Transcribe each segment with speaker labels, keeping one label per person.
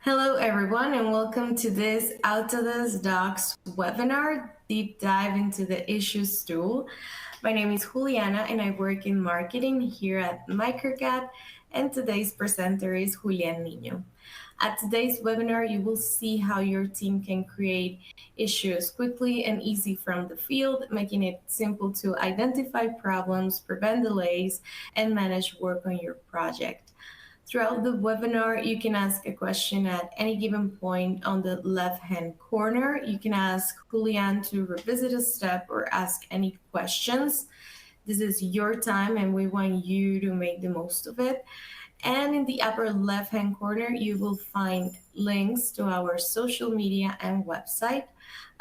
Speaker 1: Hello, everyone, and welcome to this Autodesk Docs webinar, deep dive into the issues tool. My name is Juliana, and I work in marketing here at MicroCAD, and today's presenter is Julian Niño. At today's webinar, you will see how your team can create issues quickly and easy from the field, making it simple to identify problems, prevent delays, and manage work on your project. Throughout the webinar, you can ask a question at any given point on the left-hand corner. You can ask Julian to revisit a step or ask any questions. This is your time and we want you to make the most of it. And in the upper left-hand corner, you will find links to our social media and website.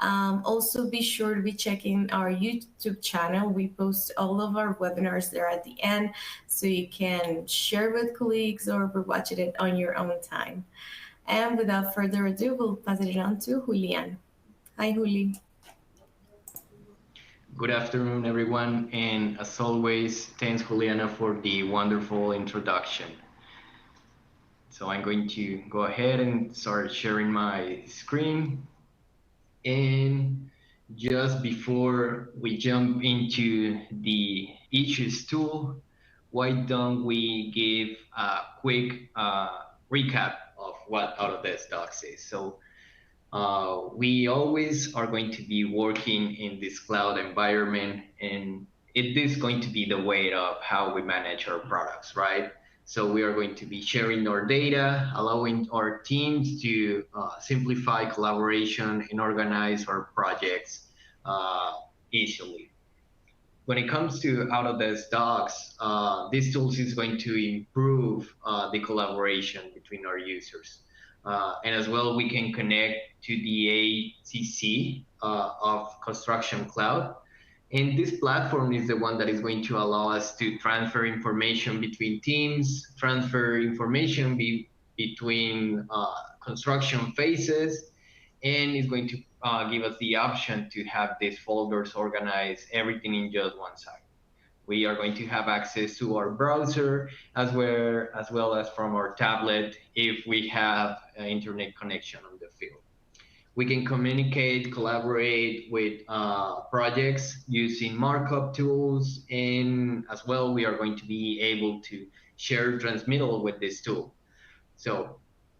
Speaker 1: Also, be sure to be checking our YouTube channel. We post all of our webinars there at the end, so you can share with colleagues or watch it on your own time. And without further ado, we'll pass it on to Julian. Hi, Juli.
Speaker 2: Good afternoon, everyone, and as always, thanks, Juliana, for the wonderful introduction. So I'm going to go ahead and start sharing my screen. And just before we jump into the issues tool, why don't we give a quick recap of what Autodesk Docs is? So we always are going to be working in this cloud environment, and it is going to be the way of how we manage our products, right? So we are going to be sharing our data, allowing our teams to simplify collaboration and organize our projects easily. When it comes to Autodesk Docs, this tool is going to improve the collaboration between our users. And as well, we can connect to the ACC of Construction Cloud. And this platform is the one that is going to allow us to transfer information between teams, transfer information between construction phases, and is going to give us the option to have these folders organized, everything in just one site. We are going to have access to our browser as well as from our tablet if we have an internet connection on the field. We can communicate, collaborate with projects using markup tools, and as well, we are going to be able to share transmittal with this tool. So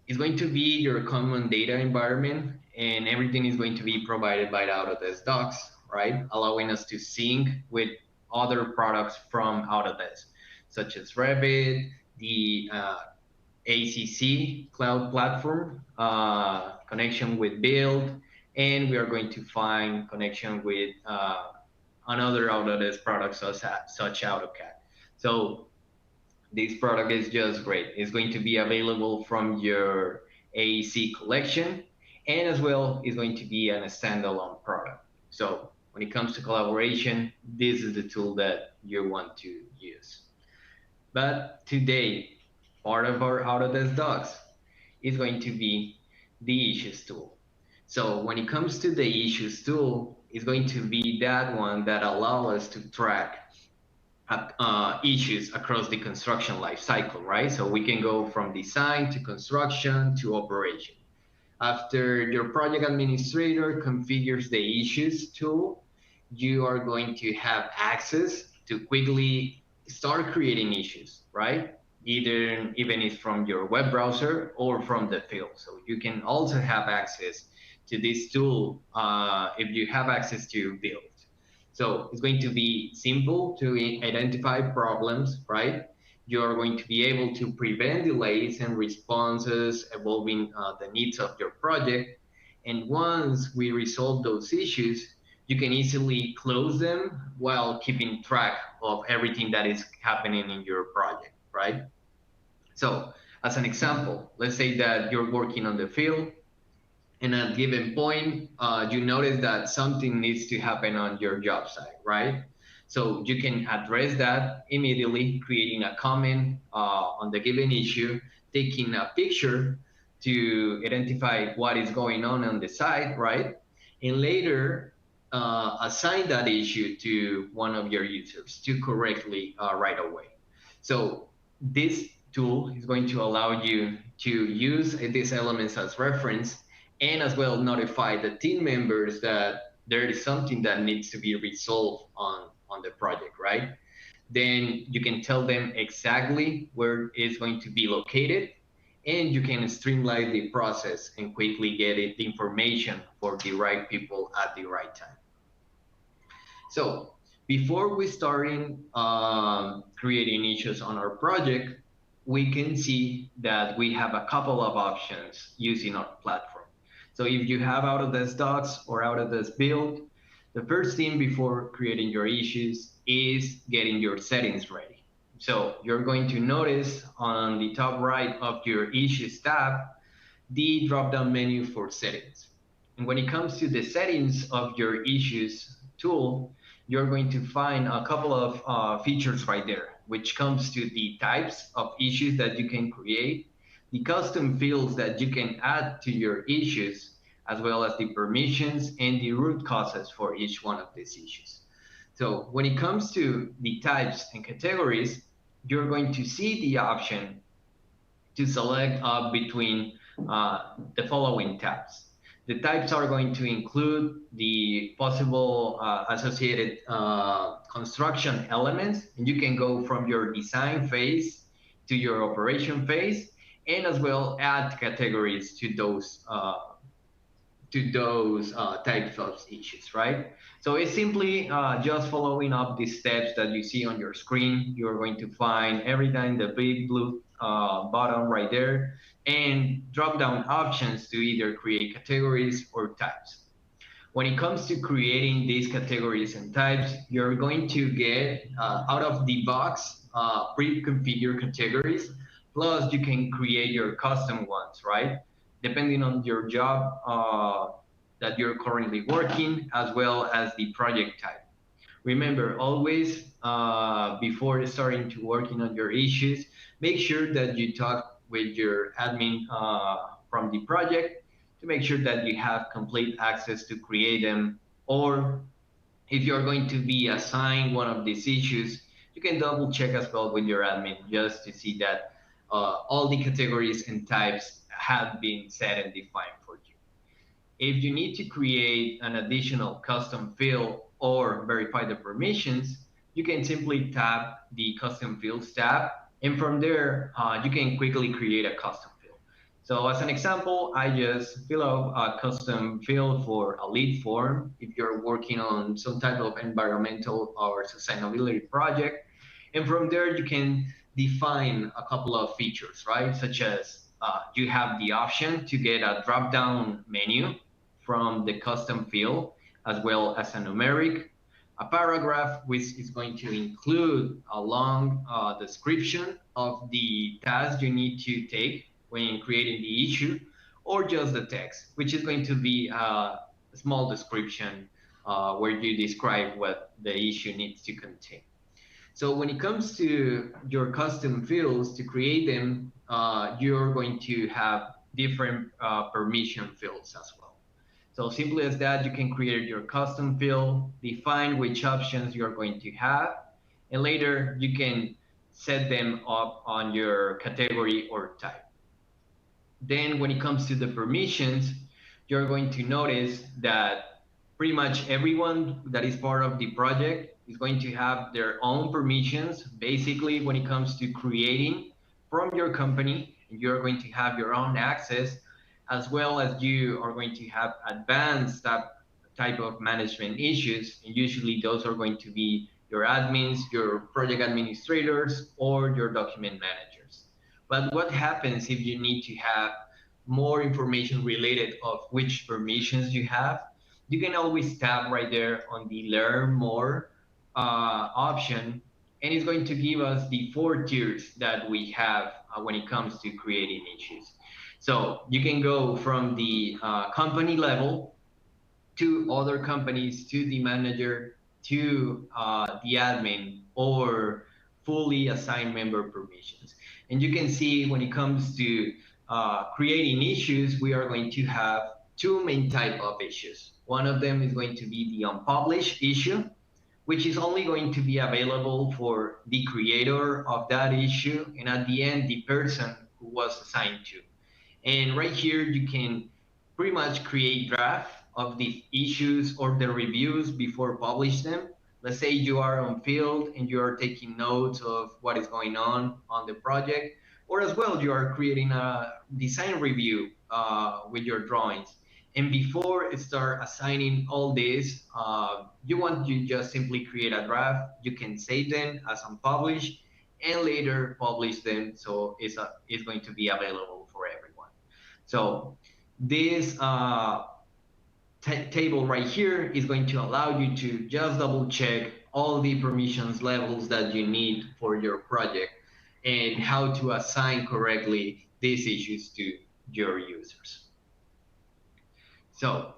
Speaker 2: it's going to be your common data environment, and everything is going to be provided by the Autodesk Docs, right? Allowing us to sync with other products from Autodesk, such as Revit, the ACC cloud platform, connection with Build, and we are going to find connection with another Autodesk products such AutoCAD. So this product is just great. It's going to be available from your AEC collection, and as well is going to be a standalone product. So when it comes to collaboration, this is the tool that you want to use. But today, part of our Autodesk Docs is going to be the issues tool. So when it comes to the issues tool, it's going to be that one that allows us to track issues across the construction life cycle, right? So we can go from design to construction to operation. After your project administrator configures the issues tool, you are going to have access to quickly start creating issues, right? Even if from your web browser or from the field. So you can also have access to this tool if you have access to Build. So it's going to be simple to identify problems, right? You're going to be able to prevent delays and responses evolving the needs of your project. And once we resolve those issues, you can easily close them while keeping track of everything that is happening in your project, right? So as an example, let's say that you're working on the field, and at a given point, you notice that something needs to happen on your job site, right? So you can address that immediately, creating a comment on the given issue, taking a picture to identify what is going on the site, right? And later, assign that issue to one of your users to correctly right away. So this tool is going to allow you to use these elements as reference and as well notify the team members that there is something that needs to be resolved on the project, right? Then you can tell them exactly where it's going to be located, and you can streamline the process and quickly get it, the information for the right people at the right time. So before we starting creating issues on our project, we can see that we have a couple of options using our platform. So if you have Autodesk Docs or Autodesk Build, the first thing before creating your issues is getting your settings ready. So you're going to notice on the top right of your Issues tab, the drop-down menu for settings. And when it comes to the settings of your Issues tool, you're going to find a couple of features right there, which comes to the types of issues that you can create, the custom fields that you can add to your issues, as well as the permissions and the root causes for each one of these issues. So when it comes to the types and categories, you're going to see the option to select between the following tabs. The types are going to include the possible associated construction elements, and you can go from your design phase to your operation phase, and as well add categories to those types of issues, right? So it's simply just following up the steps that you see on your screen. You're going to find everything, the big blue button right there, and drop down options to either create categories or types. When it comes to creating these categories and types, you're going to get out of the box pre-configured categories, plus you can create your custom ones, right? Depending on your job that you're currently working, as well as the project type. Remember, always before starting to working on your issues, make sure that you talk with your admin from the project to make sure that you have complete access to create them. Or if you're going to be assigned one of these issues, you can double check as well with your admin just to see that all the categories and types have been set and defined for you. If you need to create an additional custom field or verify the permissions, you can simply tap the custom fields tab. And from there, you can quickly create a custom field. So as an example, I just fill out a custom field for a lead form if you're working on some type of environmental or sustainability project. And from there, you can define a couple of features, right? Such as you have the option to get a drop-down menu from the custom field, as well as a numeric, a paragraph, which is going to include a long description of the task you need to take when creating the issue, or just the text, which is going to be a small description where you describe what the issue needs to contain. So when it comes to your custom fields, to create them, you're going to have different permission fields as well. So simply as that, you can create your custom field, define which options you're going to have, and later you can set them up on your category or type. Then when it comes to the permissions, you're going to notice that pretty much everyone that is part of the project is going to have their own permissions. Basically, when it comes to creating from your company, you're going to have your own access, as well as you are going to have advanced type of management issues. And usually those are going to be your admins, your project administrators, or your document managers. But what happens if you need to have more information related of which permissions you have? You can always tap right there on the Learn More option, and it's going to give us the 4 tiers that we have when it comes to creating issues. So you can go from the company level to other companies, to the manager, to the admin, or fully assigned member permissions. And you can see when it comes to creating issues, we are going to have 2 main type of issues. One of them is going to be the unpublished issue, which is only going to be available for the creator of that issue and at the end, the person who was assigned to. And right here, you can pretty much create draft of the issues or the reviews before publish them. Let's say you are on field and you are taking notes of what is going on the project, or as well, you are creating a design review with your drawings. And before you start assigning all this, you want to just simply create a draft. You can save them as unpublished and later publish them. So it's going to be available for everyone. So this table right here is going to allow you to just double check all the permissions levels that you need for your project and how to assign correctly these issues to your users. So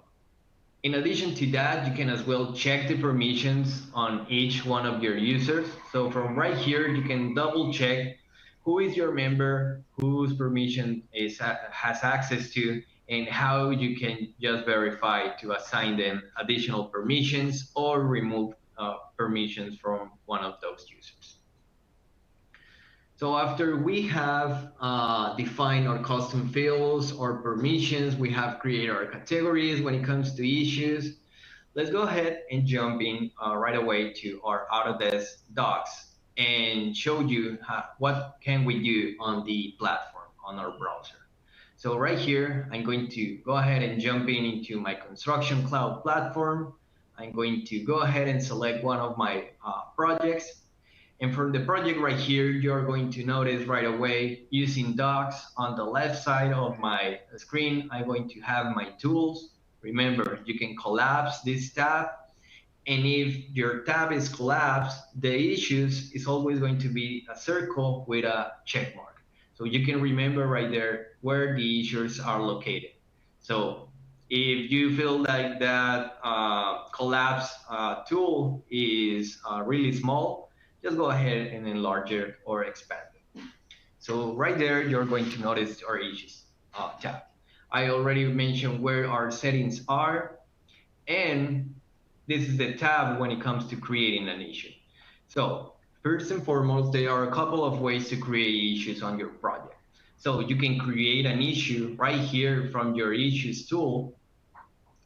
Speaker 2: in addition to that, you can as well check the permissions on each one of your users. So from right here, you can double check who is your member, whose permission has access to, and how you can just verify to assign them additional permissions or remove permissions from one of those users. So after we have defined our custom fields or permissions, we have created our categories when it comes to issues. Let's go ahead and jump in right away to our Autodesk docs and show you what can we do on the platform, on our browser. So right here, I'm going to go ahead and jump into my Construction Cloud platform. I'm going to go ahead and select one of my projects. And from the project right here, you're going to notice right away using docs on the left side of my screen, I'm going to have my tools. Remember, you can collapse this tab. And if your tab is collapsed, the issues is always going to be a circle with a check mark. So you can remember right there where the issues are located. So if you feel like that collapse tool is really small, just go ahead and enlarge it or expand it. So right there, you're going to notice our issues tab. I already mentioned where our settings are, and this is the tab when it comes to creating an issue. So first and foremost, there are a couple of ways to create issues on your project. So you can create an issue right here from your issues tool.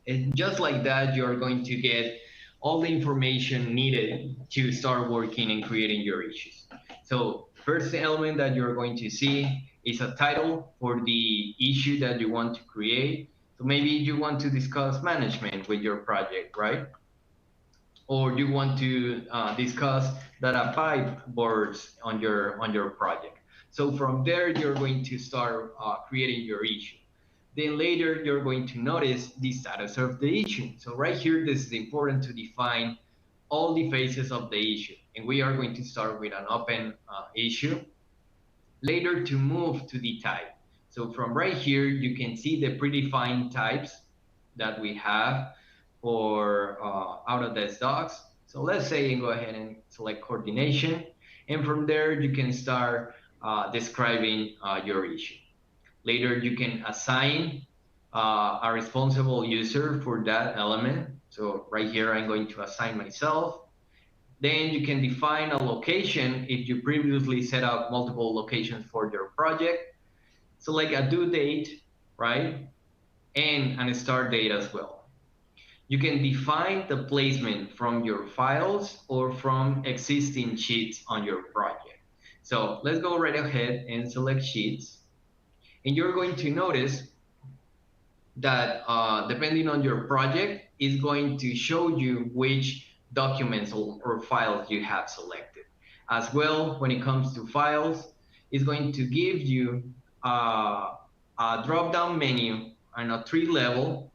Speaker 2: And just like that, you're going to get all the information needed to start working and creating your issues. So first element that you're going to see is a title for the issue that you want to create. So maybe you want to discuss management with your project, right? Or you want to discuss data pipe boards on your project. So from there, you're going to start creating your issue. Then later, you're going to notice the status of the issue. So right here, this is important to define all the phases of the issue. And we are going to start with an open issue. Later, to move to the type. So from right here, you can see the predefined types that we have for Autodesk docs. So let's say go ahead and select coordination. And from there, you can start describing your issue. Later, you can assign a responsible user for that element. So right here, I'm going to assign myself. Then you can define a location if you previously set up multiple locations for your project. Select a due date, right? And a start date as well. You can define the placement from your files or from existing sheets on your project. So let's go right ahead and select sheets. And you're going to notice that depending on your project, is going to show you which documents or files you have selected. As well, when it comes to files, it's going to give you a drop-down menu on a tree level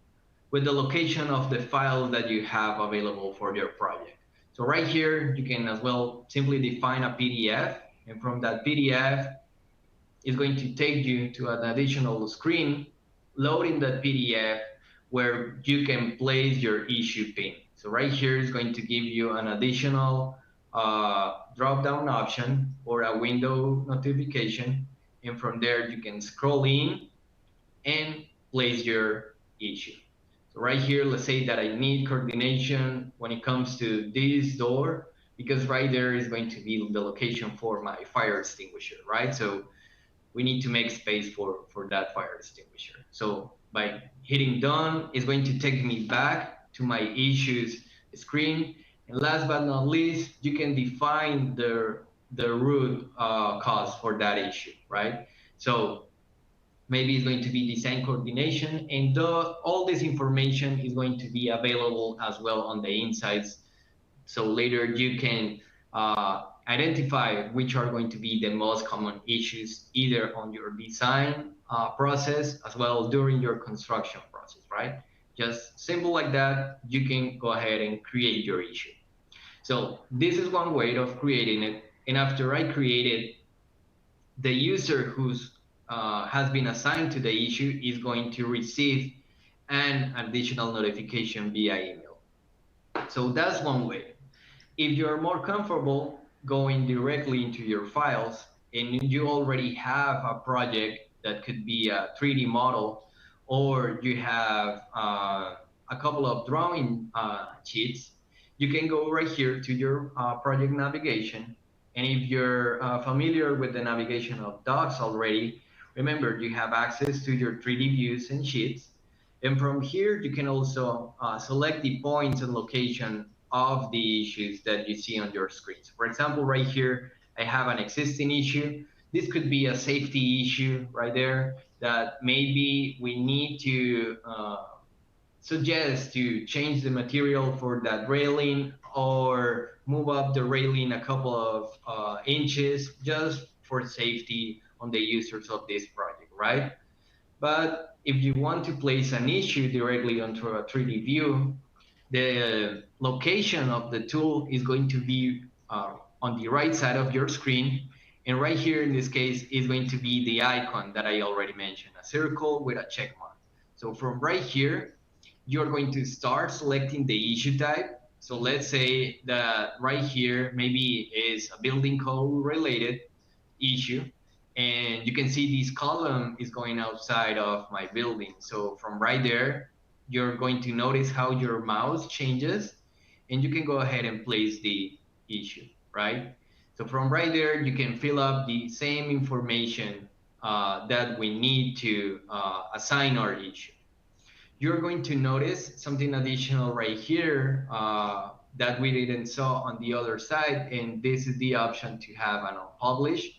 Speaker 2: with the location of the files that you have available for your project. So right here, you can as well simply define a PDF, and from that PDF, it's going to take you to an additional screen, loading that PDF where you can place your issue pin. So right here is going to give you an additional drop-down option or a window notification. And from there, you can scroll in and place your issue. So right here, let's say that I need coordination when it comes to this door, because right there is going to be the location for my fire extinguisher, right? So we need to make space for that fire extinguisher. So by hitting done, it's going to take me back to my issues screen. And last but not least, you can define the root cause for that issue, right? So maybe it's going to be design coordination, and all this information is going to be available as well on the insights. So later you can identify which are going to be the most common issues either on your design process as well during your construction process, right? Just simple like that, you can go ahead and create your issue. So this is one way of creating it. And after I create it, the user who's has been assigned to the issue is going to receive an additional notification via email. So that's one way. If you're more comfortable going directly into your files and you already have a project that could be a 3D model, or you have a couple of drawing sheets, you can go right here to your project navigation. And if you're familiar with the navigation of docs already, remember you have access to your 3D views and sheets. And from here, you can also select the points and location of the issues that you see on your screens. For example, right here, I have an existing issue. This could be a safety issue right there that maybe we need to suggest to change the material for that railing or move up the railing a couple of inches just for safety on the users of this project, right? But if you want to place an issue directly onto a 3D view, the location of the tool is going to be on the right side of your screen. And right here in this case is going to be the icon that I already mentioned, a circle with a check mark. So from right here, you're going to start selecting the issue type. So let's say that right here maybe is a building code related issue. And you can see this column is going outside of my building. So from right there, you're going to notice how your mouse changes, and you can go ahead and place the issue, right? So from right there, you can fill up the same information that we need to assign our issue. You're going to notice something additional right here that we didn't saw on the other side, and this is the option to have an unpublished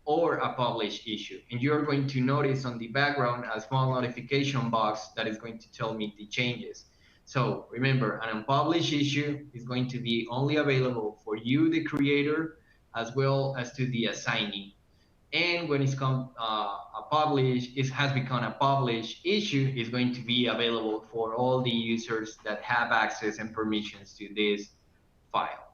Speaker 2: or a published issue. And you're going to notice on the background a small notification box that is going to tell me the changes. So remember, an unpublished issue is going to be only available for you, the creator, as well as to the assignee. And when it's come a published, it has become a published issue, is going to be available for all the users that have access and permissions to this file.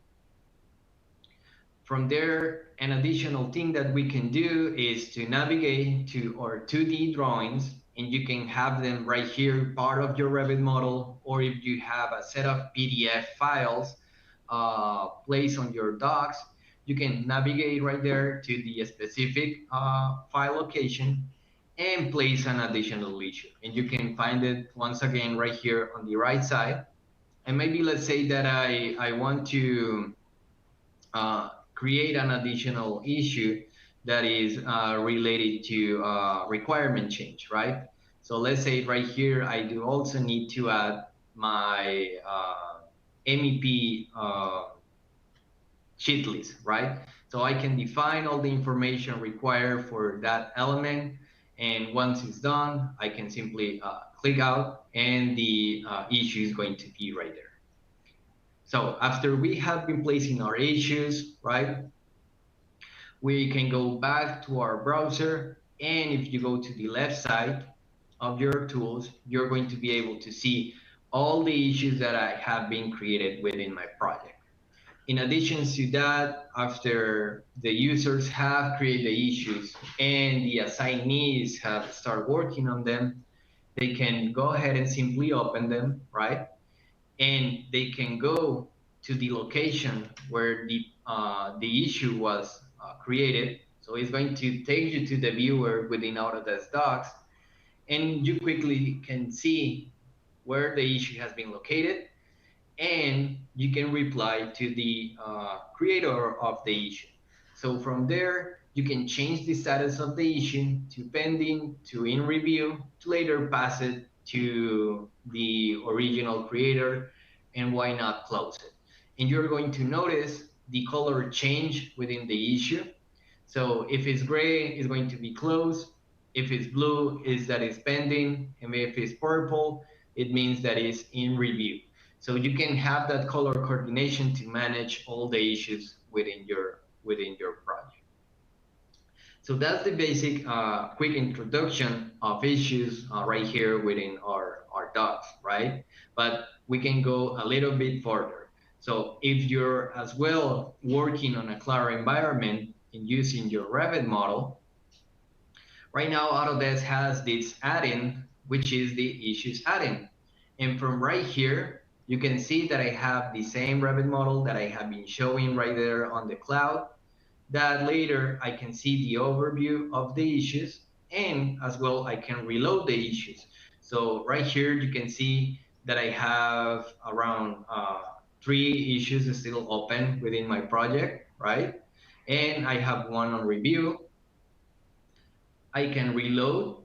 Speaker 2: From there, an additional thing that we can do is to navigate to our 2D drawings, and you can have them right here, part of your Revit model, or if you have a set of PDF files placed on your docs, you can navigate right there to the specific file location and place an additional issue. And you can find it once again right here on the right side. And maybe let's say that I want to create an additional issue that is related to requirement change, right? So let's say right here, I do also need to add my MEP sheet list, right? So I can define all the information required for that element. And once it's done, I can simply click out and the issue is going to be right there. So after we have been placing our issues, right, we can go back to our browser. And if you go to the left side of your tools, you're going to be able to see all the issues that I have been created within my project. In addition to that, after the users have created the issues and the assignees have started working on them, they can go ahead and simply open them, right? And they can go to the location where the issue was created. So it's going to take you to the viewer within Autodesk Docs, and you quickly can see where the issue has been located, and you can reply to the creator of the issue. So from there, you can change the status of the issue to pending, to in review, to later pass it to the original creator, and why not close it. And you're going to notice the color change within the issue. So if it's gray, it's going to be closed. If it's blue, is that it's pending. And if it's purple, it means that it's in review. So you can have that color coordination to manage all the issues within your project. So that's the basic quick introduction of issues right here within our docs, right? But we can go a little bit further. So if you're as well working on a cloud environment and using your Revit model, right now Autodesk has this add-in, which is the issues add-in. And from right here, you can see that I have the same Revit model that I have been showing right there on the cloud, that later I can see the overview of the issues, and as well I can reload the issues. So right here you can see that I have around 3 issues still open within my project, right? And I have one on review. I can reload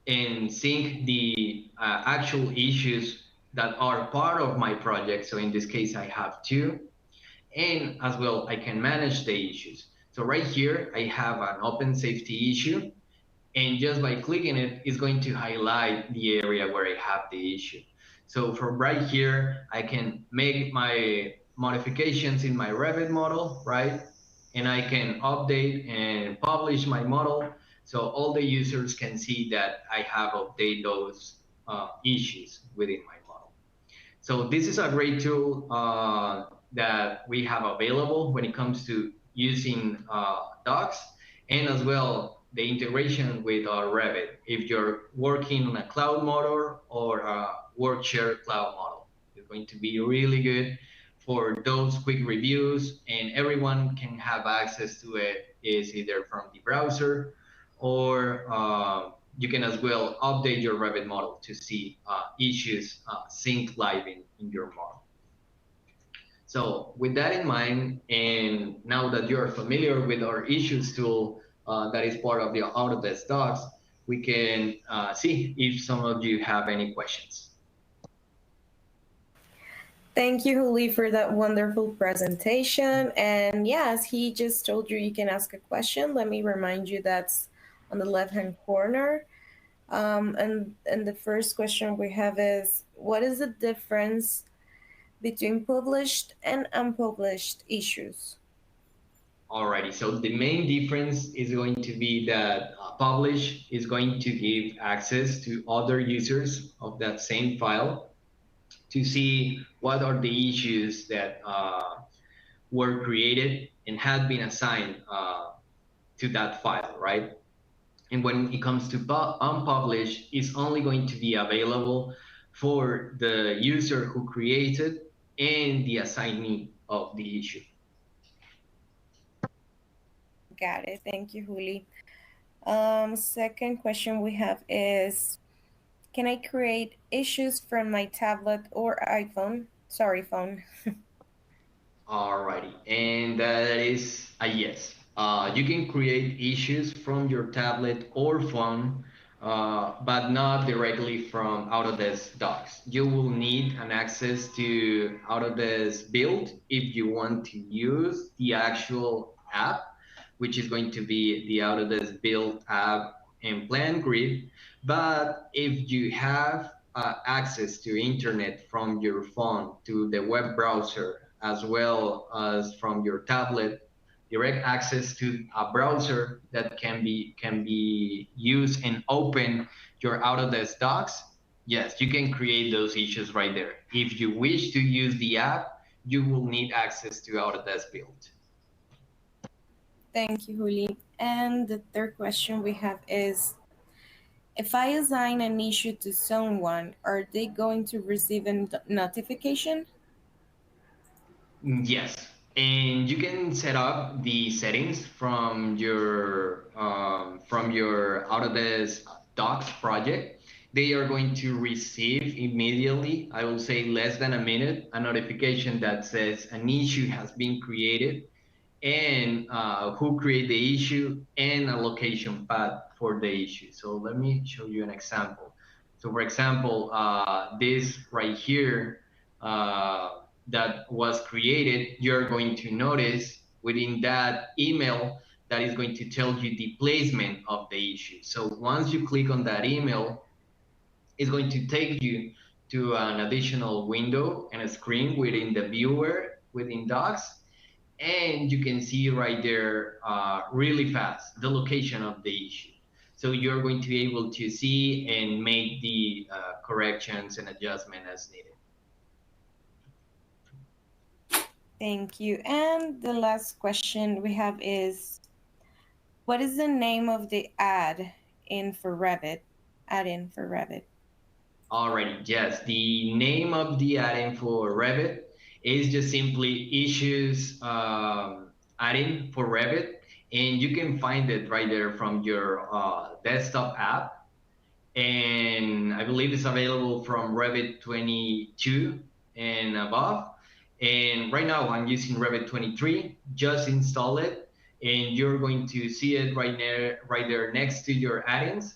Speaker 2: and sync the actual issues that are part of my project. So in this case, I have 2. And as well, I can manage the issues. So right here, I have an open safety issue. And just by clicking it, it's going to highlight the area where I have the issue. So from right here, I can make my modifications in my Revit model, right? And I can update and publish my model. So all the users can see that I have updated those issues within my model. So this is a great tool that we have available when it comes to using docs, and as well the integration with our Revit. If you're working on a cloud model or a work share cloud model, it's going to be really good for those quick reviews, and everyone can have access to it, is either from the browser or you can as well update your Revit model to see issues sync live in your model. So with that in mind, and now that you're familiar with our issues tool that is part of the Autodesk docs, we can see if some of you have any questions.
Speaker 1: Thank you, Juli, for that wonderful presentation. And yes, he just told you can ask a question. Let me remind you that's on the left-hand corner. And the first question we have is, what is the difference between published and unpublished issues?
Speaker 2: Alrighty, so the main difference is going to be that publish is going to give access to other users of that same file to see what are the issues that were created and had been assigned to that file, right? And when it comes to unpublished, it's only going to be available for the user who created and the assignee of the issue.
Speaker 1: Got it. Thank you, Juli. Second question we have is, can I create issues from my tablet or iPhone? Sorry, phone.
Speaker 2: Alrighty, and that is a yes. You can create issues from your tablet or phone, but not directly from Autodesk Docs. You will need an access to Autodesk Build if you want to use the actual app, which is going to be the Autodesk Build app and Plan Grid. But if you have access to internet from your phone to the web browser, as well as from your tablet, direct access to a browser that can be used and open your Autodesk Docs, yes, you can create those issues right there. If you wish to use the app, you will need access to Autodesk Build.
Speaker 1: Thank you, Juli. And the third question we have is, if I assign an issue to someone, are they going to receive a notification?
Speaker 2: Yes, and you can set up the settings from your Autodesk Docs project. they are going to receive immediately, I will say less than a minute, a notification that says an issue has been created and who created the issue and a location path for the issue. So let me show you an example. So for example, this right here that was created, you're going to notice within that email that is going to tell you the placement of the issue. So once you click on that email, it's going to take you to an additional window and a screen within the viewer within Docs, and you can see right there really fast the location of the issue. So you're going to be able to see and make the corrections and adjustment as needed.
Speaker 1: Thank you. And the last question we have is, what is the name of the add-in for Revit? Add-in for Revit.
Speaker 2: Alrighty, yes. The name of the add-in for Revit is just simply issues add-in for Revit, and you can find it right there from your desktop app. And I believe it's available from Revit 22 and above. And right now I'm using Revit 23. Just install it, and you're going to see it right there next to your add-ins.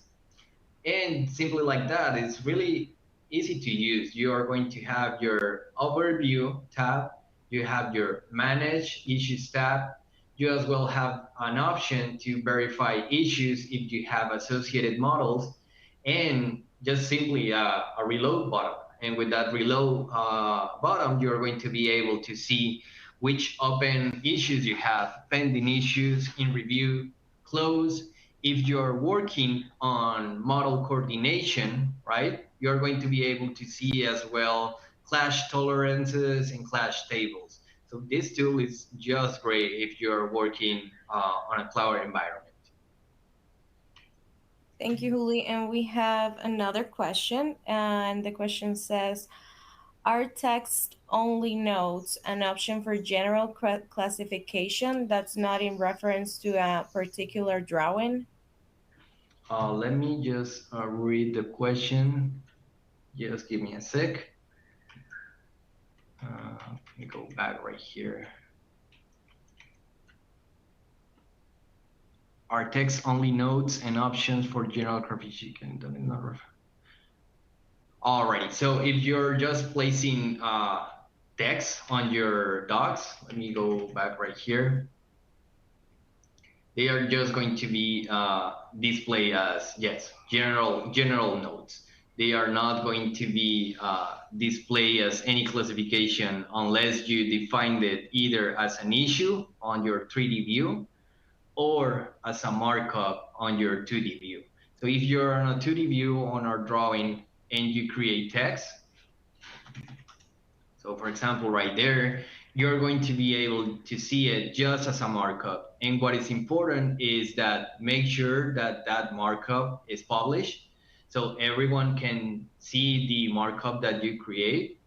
Speaker 2: And simply like that, it's really easy to use. You are going to have your overview tab, you have your manage issues tab, you as well have an option to verify issues if you have associated models, and just simply a reload button. And with that reload button, you're going to be able to see which open issues you have, pending issues, in review, close. If you're working on model coordination, right, you're going to be able to see as well clash tolerances and clash tables. So this tool is just great if you're working on a cloud environment.
Speaker 1: Thank you, Juli. And we have another question. And the question says, are text-only notes an option for general classification that's not in reference to a particular drawing?
Speaker 2: Let me just read the question. Just give me a sec. Let me go back right here. Are text-only notes and options for general classification? Alrighty, so if you're just placing text on your docs, let me go back right here. They are just going to be displayed as, yes, general notes. They are not going to be displayed as any classification unless you defined it either as an issue on your 3D view or as a markup on your 2D view. So if you're on a 2D view on our drawing and you create text, so for example, right there, you're going to be able to see it just as a markup. And what is important is that make sure that that markup is published so everyone can see the markup that you create.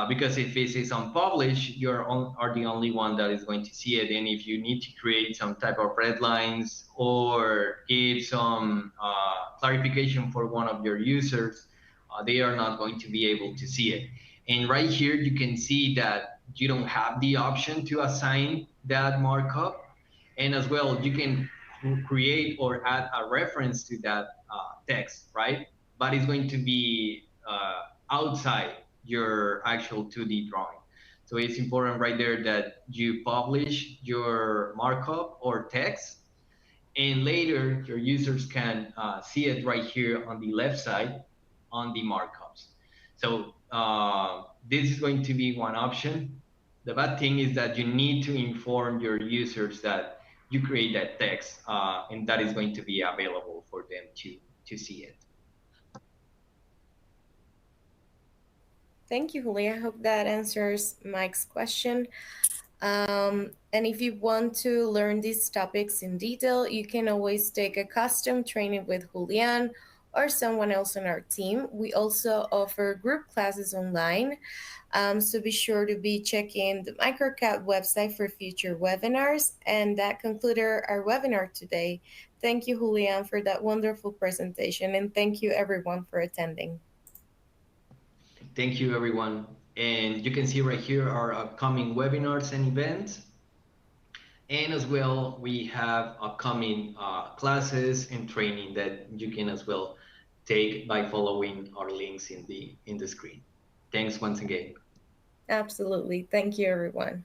Speaker 2: Because if it is unpublished, you are the only one that is going to see it. And if you need to create some type of red lines or give some clarification for one of your users, they are not going to be able to see it. And right here, you can see that you don't have the option to assign that markup. And as well, you can create or add a reference to that text, right? But it's going to be outside your actual 2D drawing. So it's important right there that you publish your markup or text, and later your users can see it right here on the left side on the markups. So this is going to be one option. The bad thing is that you need to inform your users that you create that text, and that is going to be available for them to see it.
Speaker 1: Thank you, Julia. I hope that answers Mike's question. And if you want to learn these topics in detail, you can always take a custom training with Julian or someone else on our team. We also offer group classes online. So be sure to be checking the MicroCAD website for future webinars. And that concluded our webinar today. Thank you, Julian, for that wonderful presentation. And thank you, everyone, for attending.
Speaker 2: Thank you, everyone. And you can see right here our upcoming webinars and events. And as well, we have upcoming classes and training that you can as well take by following our links in the screen. Thanks once again.
Speaker 1: Absolutely. Thank you, everyone.